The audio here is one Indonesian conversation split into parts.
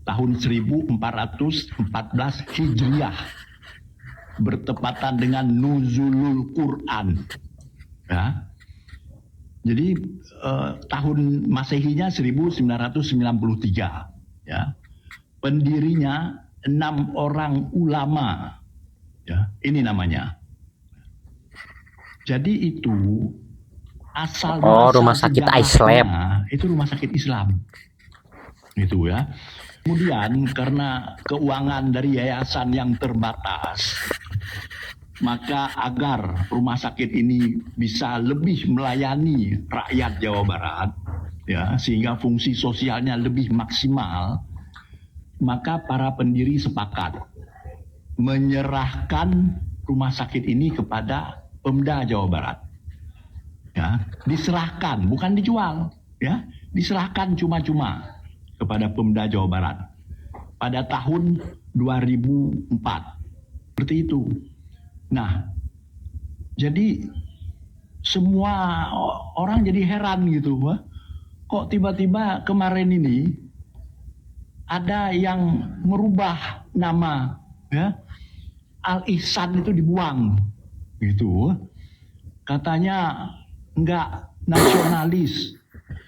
tahun 1414 Hijriah, bertepatan dengan nuzulul Quran. Ya. Jadi tahun Masehinya 1993. Ya. Pendirinya 6 orang ulama. Ya, ini namanya. Jadi itu asal rumah sakit Islam. itu rumah sakit Islam. Itu ya. Kemudian karena keuangan dari yayasan yang terbatas, maka agar rumah sakit ini bisa lebih melayani rakyat Jawa Barat, ya, sehingga fungsi sosialnya lebih maksimal, maka para pendiri sepakat menyerahkan rumah sakit ini kepada Pemda Jawa Barat. Ya, diserahkan, bukan dijual, ya, diserahkan cuma-cuma kepada Pemda Jawa Barat pada tahun 2004. Seperti itu. Nah, jadi semua orang jadi heran gitu, Wah, kok tiba-tiba kemarin ini ada yang merubah nama, ya, Al Ihsan itu dibuang, gitu. Katanya nggak nasionalis,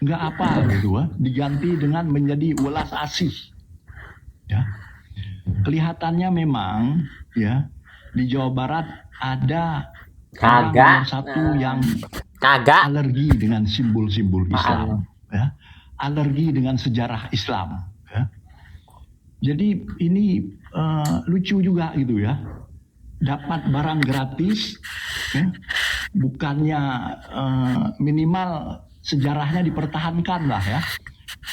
nggak apa, gitu, diganti dengan menjadi welas asih. Ya, kelihatannya memang, ya, di Jawa Barat ada orang nomor satu yang alergi dengan simbol-simbol Islam, ya, alergi dengan sejarah Islam. Ya. Jadi ini lucu juga gitu ya. Dapat barang gratis, ya, bukannya minimal sejarahnya dipertahankan lah ya.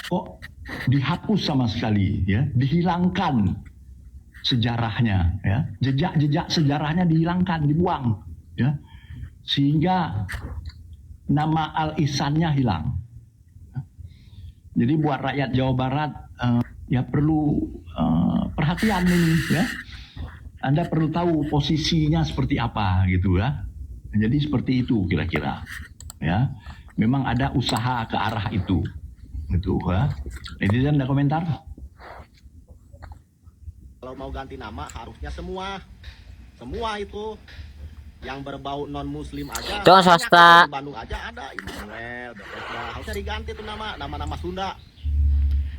Kok dihapus sama sekali, ya, dihilangkan sejarahnya, ya, jejak-jejak sejarahnya dihilangkan, dibuang, ya, sehingga nama Al Ihsannya hilang. Jadi buat rakyat Jawa Barat ya perlu perhatian ini, ya. Anda perlu tahu posisinya seperti apa gitu ya. Jadi seperti itu kira-kira. Ya. Memang ada usaha ke arah itu. Gitu ya. Netizen ada komentar? Kalau mau ganti nama harusnya semua itu yang berbau non muslim aja. Itu swasta. Di Bandung aja ada Immanuel, harusnya diganti tuh nama Sunda.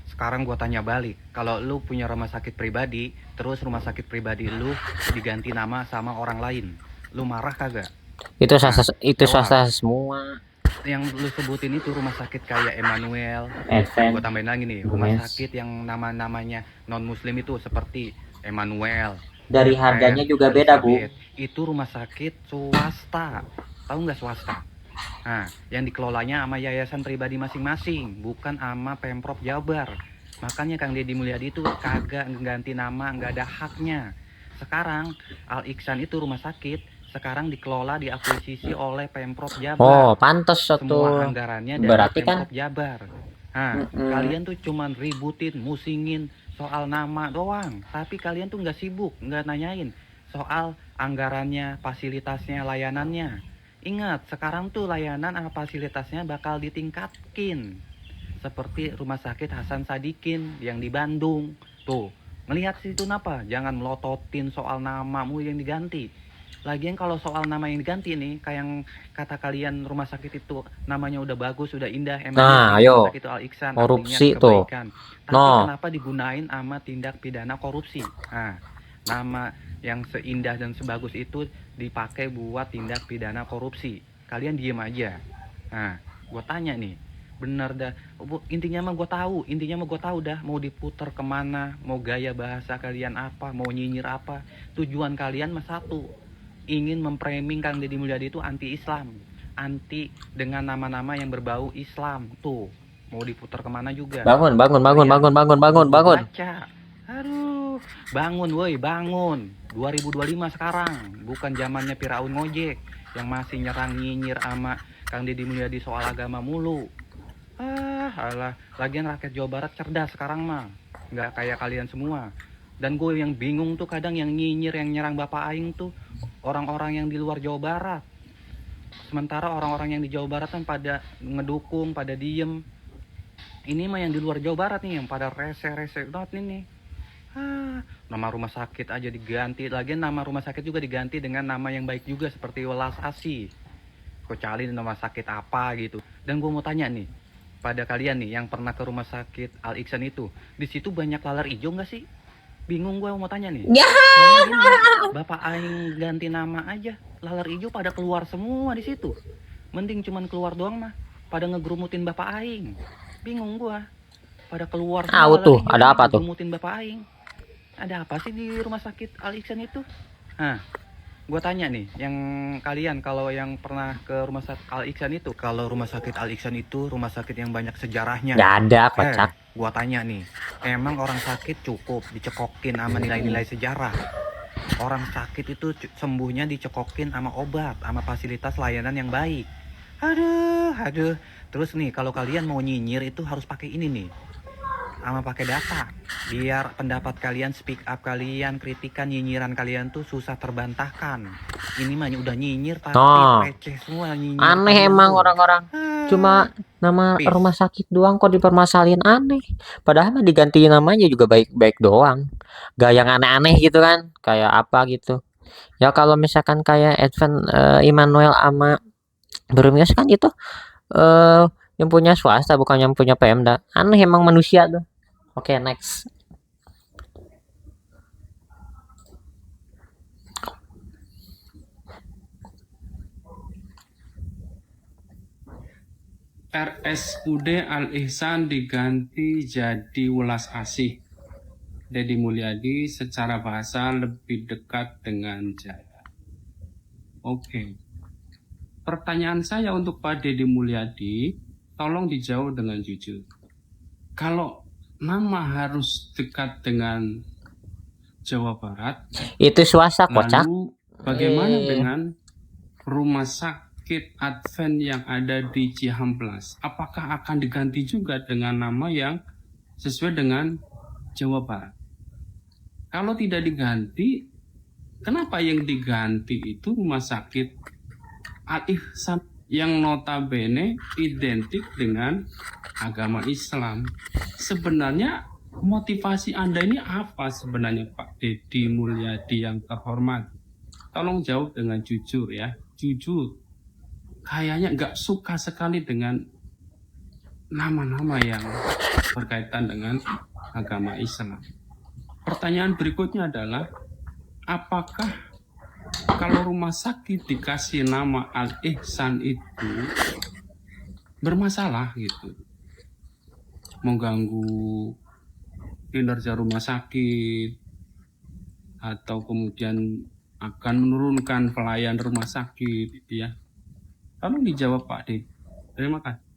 Sekarang gua tanya balik, kalau lu punya rumah sakit pribadi, terus rumah sakit pribadi lu diganti nama sama orang lain, lu marah kagak? Itu swasta semua. Yang lu sebutin itu rumah sakit kayak Immanuel, gua tambahin lagi nih, rumah sakit yang namanya non muslim itu seperti Immanuel. Dari harganya juga beda, Bu. Itu rumah sakit swasta, tahu nggak swasta? Nah, yang dikelolanya sama yayasan pribadi masing-masing, bukan sama Pemprov Jabar. Makanya Kang Deddy Mulyadi itu kagak ganti nama, nggak ada haknya. Sekarang Al Ihsan itu rumah sakit, sekarang dikelola, diakuisisi oleh Pemprov Jabar. Oh, pantas satu. Semua anggarannya dari berarti Pemprov kan Jabar. Nah, kalian tuh cuman ributin, musingin soal nama doang. Tapi kalian tuh nggak sibuk, nggak nanyain soal anggarannya, fasilitasnya, layanannya. Ingat, sekarang tuh layanan sama fasilitasnya bakal ditingkatkin. Seperti Rumah Sakit Hasan Sadikin yang di Bandung. Tuh, ngelihat situ napa? Jangan melototin soal namamu yang diganti. Lagian kalau soal nama yang diganti nih, kayak yang kata kalian rumah sakit itu namanya udah bagus, udah indah. Nah, ayo. Rumah sakit itu Al Ihsan, korupsi tuh. Tapi kenapa digunain sama tindak pidana korupsi? Nah, nama yang seindah dan sebagus itu dipakai buat tindak pidana korupsi. Kalian diem aja. Nah, gue tanya nih, bener dah. Intinya mah gue tahu dah. Mau diputar kemana, mau gaya bahasa kalian apa, mau nyinyir apa, tujuan kalian mah satu, ingin memframing Kang Deddy Mulyadi itu anti-Islam, anti dengan nama-nama yang berbau Islam. Tuh, mau diputar kemana juga. Bangun. Baca. Aduh, bangun woi, bangun. 2025 sekarang, bukan zamannya Firaun ngojek yang masih nyerang nyinyir sama Kang Deddy Mulyadi soal agama mulu. Alah, lagian rakyat Jawa Barat cerdas sekarang mah, nggak kayak kalian semua. Dan gue yang bingung tuh kadang yang nyinyir, yang nyerang Bapak Aing tuh orang-orang yang di luar Jawa Barat. Sementara orang-orang yang di Jawa Barat kan pada ngedukung, pada diem. Ini mah yang di luar Jawa Barat nih, yang pada rese-rese banget nih. Nama rumah sakit aja diganti. Lagian nama rumah sakit juga diganti dengan nama yang baik juga, seperti Welas Asih. Kecuali nama sakit apa gitu. Dan gue mau tanya nih, pada kalian nih yang pernah ke rumah sakit Al Ihsan itu, di situ banyak laler hijau nggak sih? Bingung gue mau tanya nih. Ya. Soalnya gini, Bapak Aing ganti nama aja, laler hijau pada keluar semua di situ. Mending cuman keluar doang mah, pada ngegerumutin Bapak Aing. Bingung gua. Pada keluar semua Tahu laler tuh, hijau, ada apa tuh? ngegerumutin Bapak Aing. Ada apa sih di rumah sakit Al Ihsan itu? Gue tanya nih, yang kalian kalau yang pernah ke rumah sakit Al Ihsan itu, kalau rumah sakit Al Ihsan itu rumah sakit yang banyak sejarahnya. Nggak ada, kocak. Gue tanya nih, emang orang sakit cukup dicekokin sama nilai-nilai sejarah? Orang sakit itu sembuhnya dicekokin sama obat, sama fasilitas layanan yang baik. Aduh. Terus nih, kalau kalian mau nyinyir itu harus pakai ini nih, sama pakai data, biar pendapat kalian, speak up kalian, kritikan nyinyiran kalian tuh susah terbantahkan. Ini mah udah nyinyir tapi receh semua nyinyir. Aneh emang tuh. orang-orang. Cuma nama Peace. rumah sakit doang kok dipermasalahin, aneh. Padahal mah diganti namanya juga baik-baik doang. Gak yang aneh-aneh gitu kan, kayak apa gitu. Ya kalau misalkan kayak Advent Immanuel sama Bermios kan itu yang punya swasta, bukan yang punya Pemda. Aneh emang manusia tuh. Oke, next. RSUD Al Ihsan diganti jadi Welas Asih. Deddy Mulyadi secara bahasa lebih dekat dengan Jaya. Oke. Pertanyaan saya untuk Pak Deddy Mulyadi, tolong dijawab dengan jujur. Kalau nama harus dekat dengan Jawa Barat, Itu swasta, kocak. lalu bagaimana dengan rumah sakit Advent yang ada di Cihamplas? Apakah akan diganti juga dengan nama yang sesuai dengan Jawa Barat? Kalau tidak diganti, kenapa yang diganti itu rumah sakit Al Ihsan yang notabene identik dengan agama Islam? Sebenarnya motivasi Anda ini apa sebenarnya, Pak Deddy Mulyadi yang terhormat? Tolong jawab dengan jujur ya, jujur. Kayaknya nggak suka sekali dengan nama-nama yang berkaitan dengan agama Islam. Pertanyaan berikutnya adalah, apakah kalau rumah sakit dikasih nama Al Ihsan itu bermasalah gitu, mengganggu kinerja rumah sakit, atau kemudian akan menurunkan pelayan rumah sakit gitu ya? Tolong dijawab Pak D. Terima kasih.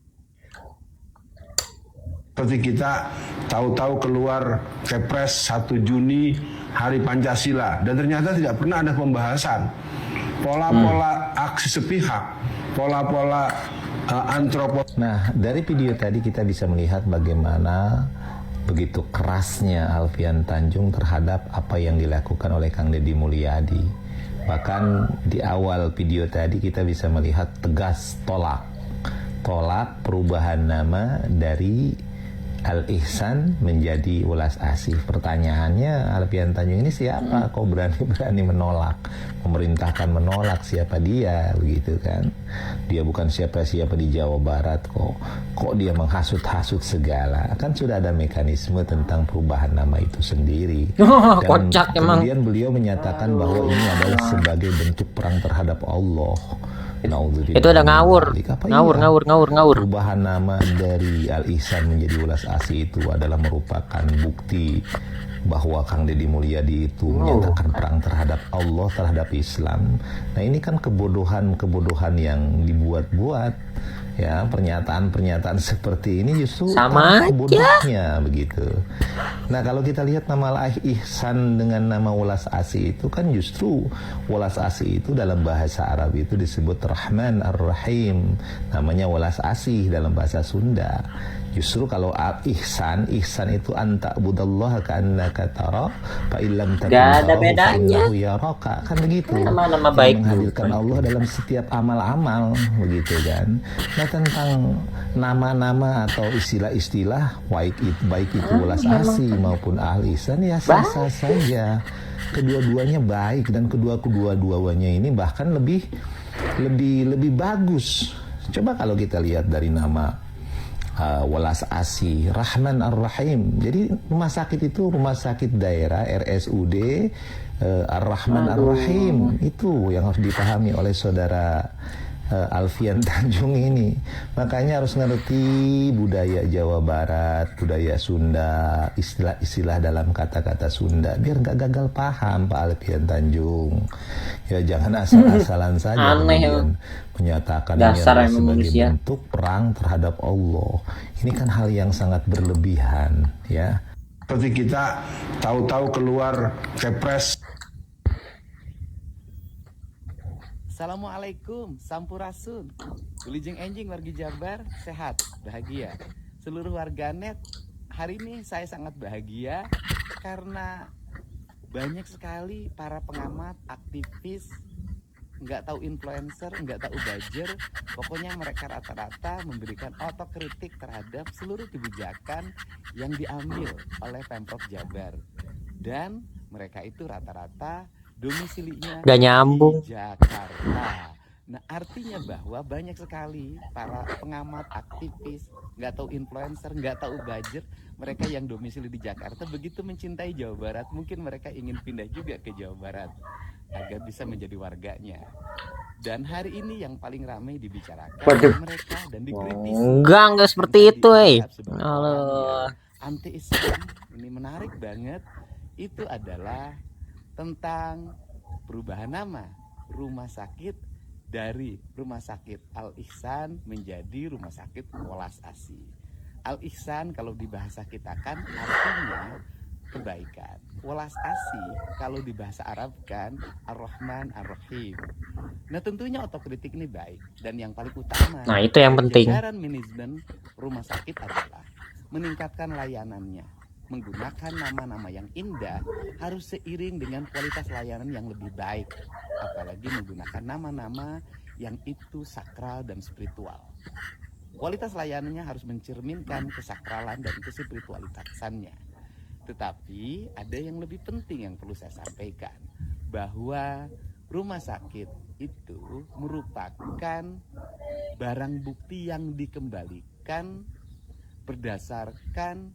Seperti kita tahu-tahu keluar Kepres 1 Juni Hari Pancasila, dan ternyata tidak pernah ada pembahasan pola-pola aksi sepihak, pola-pola antropologi. Nah, dari video tadi kita bisa melihat bagaimana begitu kerasnya Alfian Tanjung terhadap apa yang dilakukan oleh Kang Deddy Mulyadi. Bahkan di awal video tadi kita bisa melihat tegas tolak perubahan nama dari Al Ihsan menjadi Welas Asih. Pertanyaannya, Alfian Tanjung ini siapa? Kok berani menolak? Memerintahkan menolak, siapa dia? Begitu kan? Dia bukan siapa-siapa di Jawa Barat kok. Kok dia menghasut-hasut segala? Kan sudah ada mekanisme tentang perubahan nama itu sendiri. Dan Kocak emang. kemudian beliau menyatakan bahwa ini adalah sebagai bentuk perang terhadap Allah. Itu ada ngawur. Ngawur. Perubahan nama dari Al Ihsan menjadi Welas Asih itu adalah merupakan bukti bahwa Kang Deddy Mulyadi itu menyatakan perang terhadap Allah, terhadap Islam. Nah, ini kan kebodohan yang dibuat-buat. Ya, pernyataan seperti ini justru sama aja bodohnya begitu. Nah, kalau kita lihat nama Al Ihsan dengan nama Welas Asih itu kan justru Welas Asih itu dalam bahasa Arab itu disebut Rahman Ar-Rahim. Namanya Welas Asih dalam bahasa Sunda. Justru kalau ihsan itu anta budallaha ka'annaka tara fa illam takun Gak ada tarahu fa bedanya. innahu yaraka, kan begitu. Nama-nama Yang baik menghadirkan juga. Allah dalam setiap amal-amal, begitu kan. Nah, tentang nama-nama atau istilah-istilah baik itu welas asih maupun ahli ihsan ya sah-sah saja. Kedua-duanya baik, dan kedua-duanya ini bahkan lebih bagus. Coba kalau kita lihat dari nama welas asih, Rahman Ar-Rahim. Jadi rumah sakit itu rumah sakit daerah RSUD Ar-Rahman Ar-Rahim. Itu yang harus dipahami oleh saudara Alfian Tanjung ini. Makanya harus ngerti budaya Jawa Barat, budaya Sunda, istilah-istilah dalam kata-kata Sunda, biar nggak gagal paham Pak Alfian Tanjung. Ya jangan asal-asalan saja Aneh, kemudian menyatakan ini dasar adalah emang sebagai manusia. bentuk perang terhadap Allah. Ini kan hal yang sangat berlebihan, ya. Seperti kita tahu-tahu keluar kepres. Assalamualaikum, Sampurasun. Wilujeng enjing wargi Jabar, sehat, bahagia. Seluruh warganet, hari ini saya sangat bahagia karena banyak sekali para pengamat, aktivis, nggak tahu influencer, nggak tahu buzzer, pokoknya mereka rata-rata memberikan otokritik terhadap seluruh kebijakan yang diambil oleh Pemprov Jabar. Dan mereka itu rata-rata domisilinya Gak nyambung. di Jakarta. Nah, artinya bahwa banyak sekali para pengamat, aktivis, nggak tahu influencer, nggak tahu budget, mereka yang domisili di Jakarta begitu mencintai Jawa Barat, mungkin mereka ingin pindah juga ke Jawa Barat agar bisa menjadi warganya. Dan hari ini yang paling ramai dibicarakan Waduh. mereka dan dikritisi. Enggak seperti itu, Dianggap sebagai orang Allah. yang anti-Islam. Ini menarik banget. Itu adalah tentang perubahan nama rumah sakit dari Rumah Sakit Al Ihsan menjadi Rumah Sakit Welas Asih. Al Ihsan kalau di bahasa kita kan artinya kebaikan. Welas Asih kalau di bahasa Arab kan Ar-Rahman Ar-Rahim. Nah, tentunya otokritik ini baik, dan yang paling utama Nah, itu yang dari penting. jajaran manajemen rumah sakit adalah meningkatkan layanannya. Menggunakan nama-nama yang indah harus seiring dengan kualitas layanan yang lebih baik, apalagi menggunakan nama-nama yang itu sakral dan spiritual. Kualitas layanannya harus mencerminkan kesakralan dan kespiritualitasannya. Tetapi ada yang lebih penting yang perlu saya sampaikan, bahwa rumah sakit itu merupakan barang bukti yang dikembalikan berdasarkan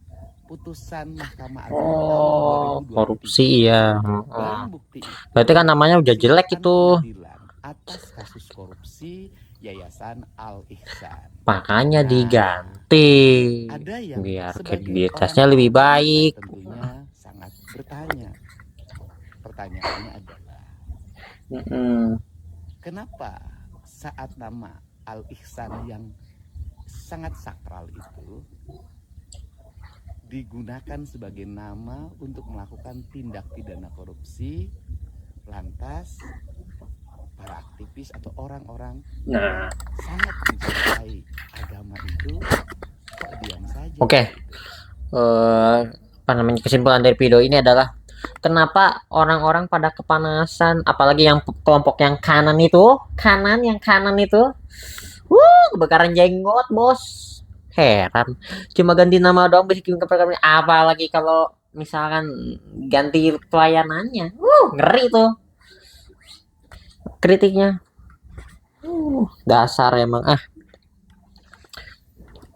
putusan Mahkamah Agung tahun 2023. Korupsi ya. Barang bukti itu Berarti kan namanya udah jelek dilakukan itu. pengadilan atas kasus korupsi Yayasan Al Ihsan. Makanya Nah, diganti ada yang biar sebagai kredibilitasnya orang lebih awam baik. tentunya sangat bertanya. Pertanyaannya adalah, kenapa saat nama Al Ihsan yang sangat sakral itu digunakan sebagai nama untuk melakukan tindak pidana korupsi, lantas para aktivis atau orang-orang Nah, sangat mencintai agama itu kok diam saja? oke. Apa namanya, kesimpulan dari video ini adalah kenapa orang-orang pada kepanasan, apalagi yang kelompok yang kanan itu, kebakaran jenggot, bos. Heran, cuma ganti nama doang bikin kebakaran, apalagi kalau misalkan ganti pelayanannya. Ngeri tuh kritiknya. Dasar emang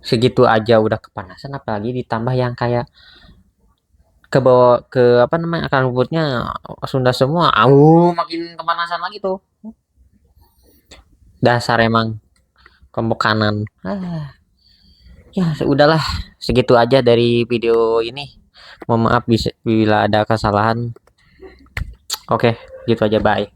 segitu aja udah kepanasan, apalagi ditambah yang kayak ke bawah ke apa namanya akar rumputnya Sunda semua, makin kepanasan lagi tuh. Dasar emang kelompok kanan. Ya udahlah, segitu aja dari video ini. Mohon maaf bila ada kesalahan. Oke, gitu aja, bye.